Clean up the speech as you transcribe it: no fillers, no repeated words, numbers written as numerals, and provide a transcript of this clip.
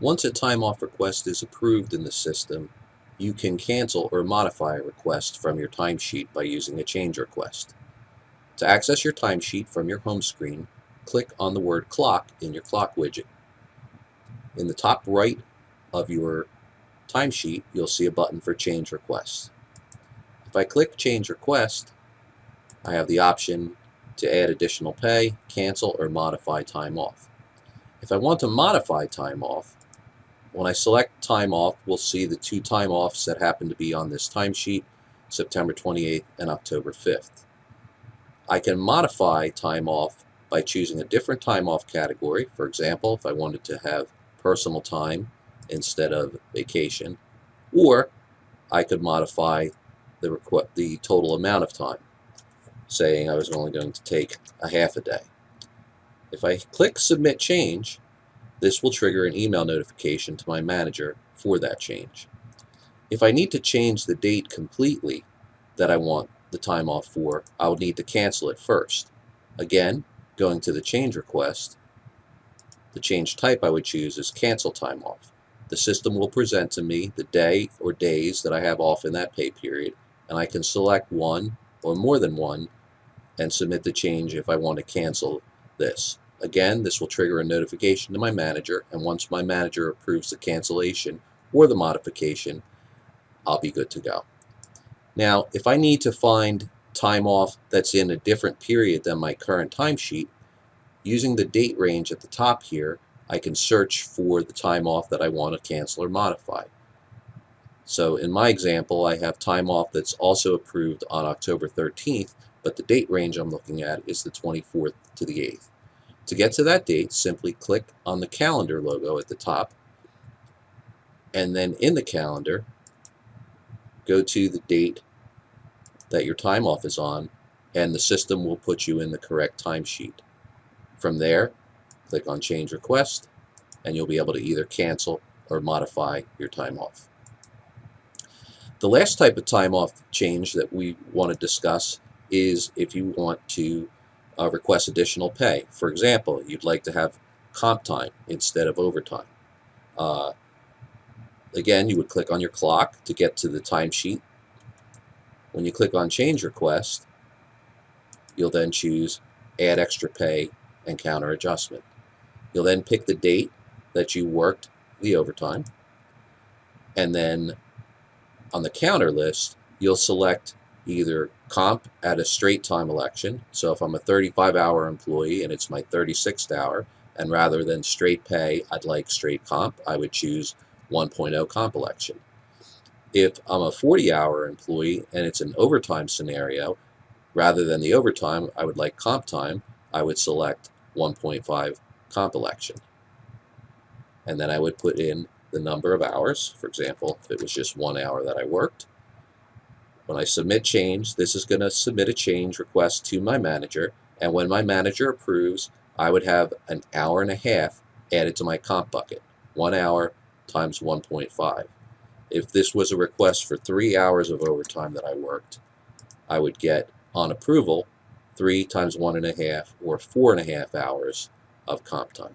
Once a time off request is approved in the system, you can cancel or modify a request from your timesheet by using a change request. To access your timesheet from your home screen, click on the word clock in your clock widget. In the top right of your timesheet, you'll see a button for change requests. If I click change request, I have the option to add additional pay, cancel, or modify time off. If I want to modify time off, when I select time off, we'll see the two time offs that happen to be on this timesheet, September 28th and October 5th. I can modify time off by choosing a different time off category. For example, if I wanted to have personal time instead of vacation, or I could modify the total amount of time, saying I was only going to take a half a day. If I click Submit Change, this will trigger an email notification to my manager for that change. If I need to change the date completely that I want the time off for, I would need to cancel it first. Again, going to the change request, the change type I would choose is cancel time off. The system will present to me the day or days that I have off in that pay period, and I can select one or more than one and submit the change if I want to cancel this. Again, this will trigger a notification to my manager, and once my manager approves the cancellation or the modification, I'll be good to go. Now, if I need to find time off that's in a different period than my current timesheet, using the date range at the top here, I can search for the time off that I want to cancel or modify. So in my example, I have time off that's also approved on October 13th, but the date range I'm looking at is the 24th to the 8th. To get to that date, simply click on the calendar logo at the top, and then in the calendar, go to the date that your time off is on, and the system will put you in the correct timesheet. From there, click on Change Request, and you'll be able to either cancel or modify your time off. The last type of time off change that we want to discuss is if you want to request additional pay. For example, you'd like to have comp time instead of overtime. Again, you would click on your clock to get to the timesheet. When you click on Change Request, you'll then choose Add Extra Pay and Counter Adjustment. You'll then pick the date that you worked the overtime, and then on the counter list, you'll select either comp at a straight time election. So if I'm a 35-hour employee and it's my 36th hour, and rather than straight pay, I'd like straight comp, I would choose 1.0 comp election. If I'm a 40-hour employee and it's an overtime scenario, rather than the overtime, I would like comp time, I would select 1.5 comp election. And then I would put in the number of hours. For example, if it was just 1 hour that I worked. When I submit change, this is going to submit a change request to my manager, and when my manager approves, I would have an hour and a half added to my comp bucket. 1 hour times 1.5. If this was a request for 3 hours of overtime that I worked, I would get, on approval, 3 times 1.5 or 4.5 hours of comp time.